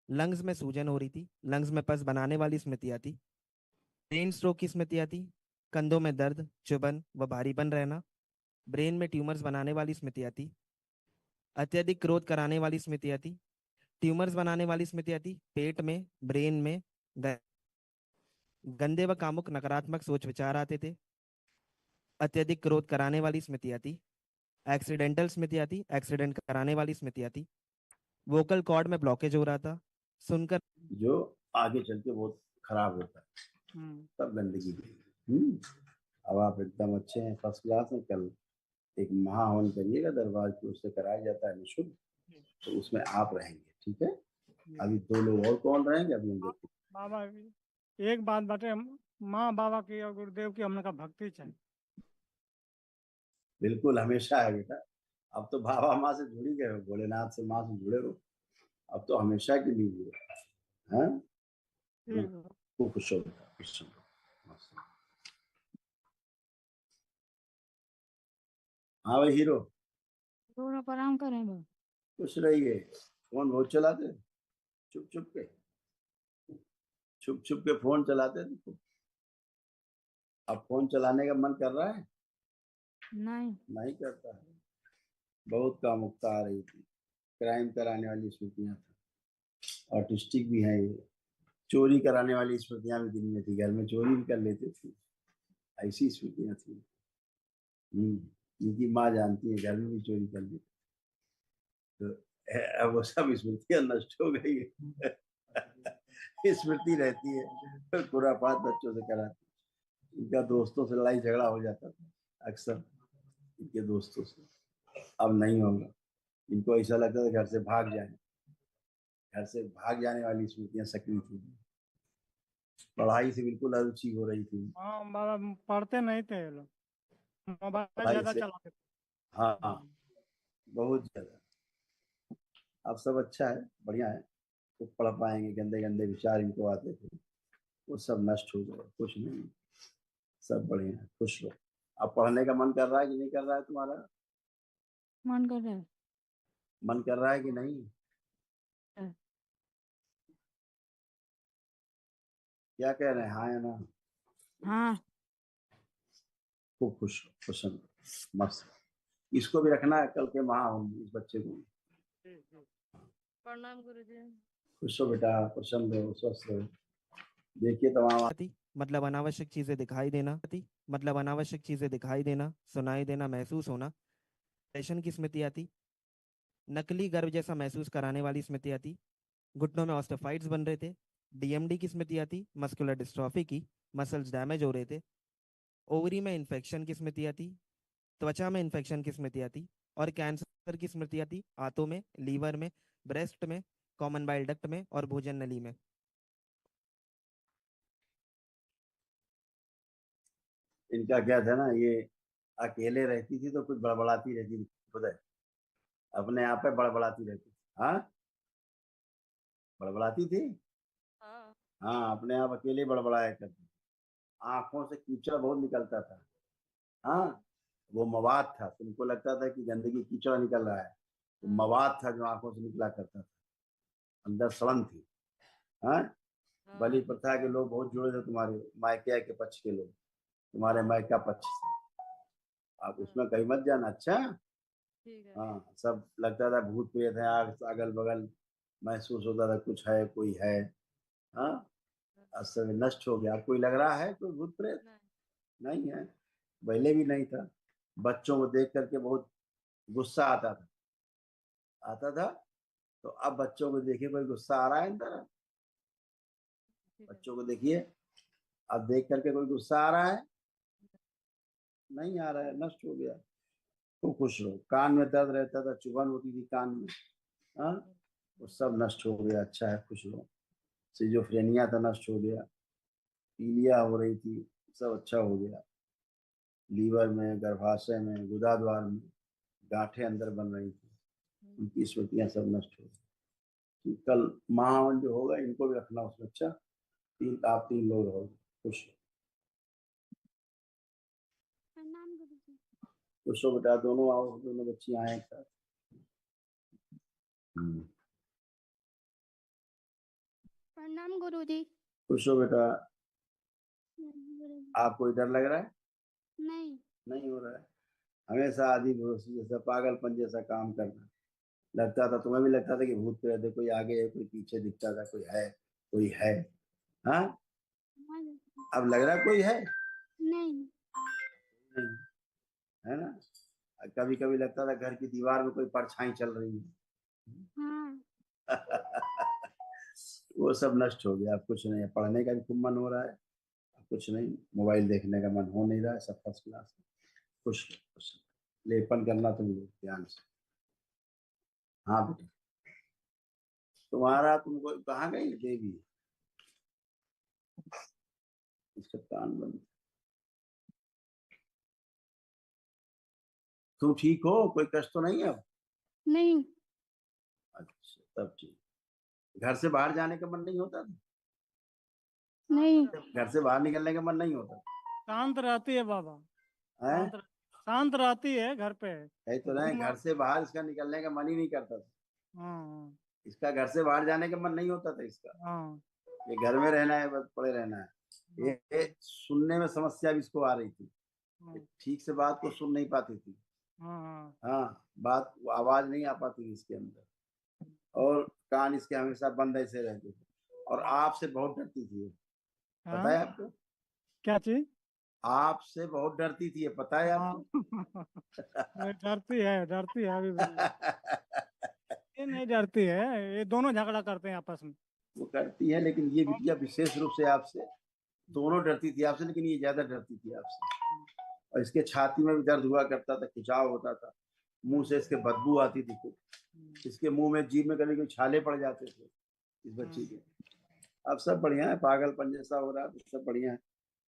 Lungs में सूजन हो रही थी, लंग्स में पस बनाने वाली स्मृतियाँ थी। ब्रेन स्ट्रोक की स्मृतियाँ थी। कंधों में दर्द, चुभन व भारीपन रहना। ब्रेन में ट्यूमर्स बनाने वाली स्मृतियाँ थी। अत्यधिक क्रोध कराने वाली स्मृतियाँ थी। ट्यूमर्स बनाने वाली स्मृतियाँ थी पेट में, ब्रेन में। ग- गंदे व कामुक नकारात्मक सोच विचार आते थे। अत्यधिक क्रोध कराने वाली स्मृतियाँ थी। एक्सीडेंटल स्मृतियाँ थी, एक्सीडेंट कराने वाली स्मृतियाँ थी। वोकल कॉर्ड में ब्लॉकेज हो रहा था। सुनकर जो आगे चल के बहुत खराब होता है। सब गंदगी की। अब आप एकदम अच्छे हैं, फर्स्ट क्लास हैं। कल एक महाहवन करिएगा दरबार की, उससे कराया जाता है निःशुल्क। तो उसमें आप रहेंगे, ठीक है। अभी दो लोग और कौन रहेंगे अभी हम देखते बाबा एक बात बाटे, माँ बाबा की और गुरुदेव की हमने का भक्ति चाहिए। हैं। बिल्कुल हमेशा है बेटा। अब तो बाबा माँ से जुड़ ही गए हो, भोलेनाथ से माँ से जुड़े हो। अब तो हमेशा के लिए जुड़े हैं। ठीक है। खूब खुश हो बेटा, खुश हो। हाँ भाई हीरो, थोड़ा प्रणाम करें बा। खुश रहिए। फोन बहुत चलाते हो? चुप चुप के, छुप छुप के फोन चलाते थे। अब फोन चलाने का मन कर रहा है? नहीं। नहीं करता है। बहुत कामुकता आ रही थी। क्राइम कराने वाली स्मृतियां थी। ऑटिस्टिक भी है ये। चोरी कराने वाली स्मृतियां भी दिन में थी, घर में चोरी भी कर लेते थे। ऐसी स्मृतियां थी। इनकी माँ जानती है, घर में भी चोरी कर लेते। तो अब वो सब स्मृतियां नष्ट हो गई है। स्मृति रहती है, खुरापात बच्चों से कराती। इनका दोस्तों से लड़ाई झगड़ा हो जाता था अक्सर, इनके दोस्तों से। अब नहीं होगा। इनको ऐसा लगता था घर से भाग जाए। घर से भाग जाने वाली स्मृतियां सक्रिय थी। पढ़ाई से बिल्कुल अरुचि हो रही थी। हाँ बाबा पढ़ते नहीं थे ये लोग, मोबाइल पढ़ाई ज्यादा से, चलाते थे। हाँ हाँ, बहुत ज्यादा। अब सब अच्छा है, बढ़िया है। तो पढ़ पाएंगे, गंदे गंदे विचार इनको आते थे वो सब नष्ट हो गए, कुछ नहीं। सब बढ़िया है, खुश रहो। अब पढ़ने का मन कर रहा है कि नहीं कर रहा है तुम्हारा? मन कर रहा मन कर रहा है कि नहीं? है। क्या कह रहे हैं, हाँ या ना? हाँ। खूब खुश रहो, प्रसन्न रहो, मस्त। इसको भी रखना है कल के महान, इस बच्चे को भी। प्रणाम गुरु जी। खुश हो बेटा, प्रसन्न रहो, स्वस्थ रहो। देखिए तमाम। थी, मतलब अनावश्यक चीजें दिखाई देना थी, मतलब अनावश्यक चीजें दिखाई देना, सुनाई देना, महसूस होना। डिप्रेशन की स्मृतियाँ थी। नकली गर्व जैसा महसूस कराने वाली स्मृतियाँ थी। घुटनों में ऑस्टियोफाइट्स बन रहे थे। डीएमडी की स्मृतियाँ थी, मस्कुलर डिस्ट्रॉफी की, मसल्स डैमेज हो रहे थे। ओवरी में इन्फेक्शन की स्मृतियाँ थी। त्वचा में इन्फेक्शन की स्मृतियाँ थी। और कैंसर की स्मृतियाँ थी आंतों में, लीवर में, ब्रेस्ट में, कॉमन बाइल डक्ट में और भोजन नली में। इनका क्या था ना, ये अकेले रहती थी तो कुछ बड़बड़ाती रहती थी खुद है। अपने आप पे बड़बड़ाती रहती थी। हाँ, बड़बड़ाती थी। हाँ। हाँ, अपने आप अकेले बड़बड़ाया करती। आंखों से कीचड़ बहुत निकलता था। हाँ, वो मवाद था, तुमको लगता था कि गंदगी कीचड़ निकल रहा है। वो हाँ। मवाद था जो आंखों से निकला करता था। अंदर सड़न थी। हाँ, बलि हाँ। प्रथा के लोग बहुत जुड़े थे तुम्हारे मायके के पक्ष के लोग, तुम्हारे मायका पक्ष से। आप हाँ। उसमें कहीं मत जाना, अच्छा। ठीक है। हाँ, सब लगता था भूत प्रेत है आग अगल बगल। महसूस होता था कुछ है, कोई है। हाँ, असल में नष्ट हो गया। कोई लग रहा है कोई भूत प्रेत? नहीं। नहीं है। पहले भी नहीं था। बच्चों को देख करके बहुत गुस्सा आता था, आता था। तो अब बच्चों को देखिए, कोई गुस्सा आ रहा है अंदर? ठीक है। बच्चों को देखिए, अब देख करके कोई गुस्सा आ रहा है? नहीं आ रहा है, नष्ट हो गया। खूब खुश रहो। कान में दर्द रहता था, चुभन होती थी कान में। हाँ, वो सब नष्ट हो गया, अच्छा है, खुश रहो। सिजोफ्रेनिया था, नष्ट हो गया। पीलिया हो रही थी, सब अच्छा हो गया। लीवर में, गर्भाशय में, गुदाद्वार में गांठें अंदर बन रही थी, उनकी स्मृतियां सब नष्ट हो गई। कल महावन जो होगा इनको भी रखना उसमें, अच्छा। आप तीन लोग रहोगे, खुश। प्रणाम गुरु जी। खुश हो बेटा, दोनों आओ, दोनों बच्ची आए एक साथ। प्रणाम गुरुजी। खुश हो बेटा। गुरुजी। आपको कोई डर लग रहा है? नहीं। नहीं हो रहा है। हमेशा आदि भरोसे जैसा पागलपन जैसा काम करना लगता था, तुम्हें भी लगता था कि भूत प्रेत है, कोई आगे है कोई पीछे दिखता था, कोई है। हाँ, अब लग रहा है कोई है? नहीं। नहीं है ना। कभी कभी लगता था घर की दीवार में कोई परछाई चल रही है। हाँ। वो सब नष्ट हो गया। अब कुछ नहीं है। पढ़ने का भी खूब मन हो रहा है, अब कुछ नहीं। मोबाइल देखने का मन हो नहीं रहा है। सब फर्स्ट क्लास है। खुश लेपन करना तुम लोग ध्यान से। हाँ बेटा, तुम्हारा तुमको कहाँ गई देवी? इसका कान बंद। तुम ठीक हो? कोई कष्ट तो नहीं है अब? नहीं। अच्छा, तब ठीक। घर से बाहर जाने का मन नहीं होता था? नहीं। घर से बाहर निकलने का मन नहीं होता शांत रहती है बाबा। है? शांत रहती है घर पे। है तो नहीं, घर से बाहर इसका निकलने का मन ही नहीं करता था। हाँ इसका घर से बाहर जाने का मन नहीं होता था इसका। हाँ ये घर में रहना है, बस पड़े रहना है। ये सुनने में समस्या भी इसको आ रही थी। ये ठीक से बात को सुन नहीं पाती थी। हाँ। हाँ, बात आवाज नहीं आ पाती थी इसके अंदर, और कान इसके हमेशा बंद ऐसे रहते थे। और आपसे बहुत डरती थी ये, पता है आपको? क्या चीज? आपसे बहुत डरती थी ये, पता है आपको? ये डरती है अभी भी। ये नहीं डरती है, ये दोनों झगड़ा करते हैं आपस में। वो करती है, लेकिन ये बिटिया विशेष रूप से आपसे, दोनों डरती थी आपसे, लेकिन ये ज्यादा डरती थी आपसे। और इसके छाती में भी दर्द हुआ करता था, खिंचाव होता था, मुंह से इसके बदबू आती थी खूब। इसके मुंह में, जीभ में कभी कभी छाले पड़ जाते थे इस बच्ची के। अब सब बढ़िया है, पागलपन जैसा हो रहा है तो सब बढ़िया है।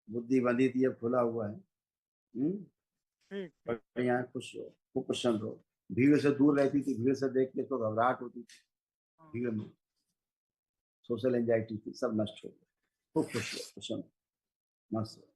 बुद्धि बंधी थी, अब खुला हुआ है। ठीक। बढ़िया है, खुश रहो, खूब प्रसन्न रहो। भीड़ से दूर रहती थी, भीड़ से देख के तो घबराहट होती थी। भीड़ में सोशल एंजाइटी थी, सब नष्ट हो गया। खूब खुश रहो, प्रसन्न, मस्त रहो।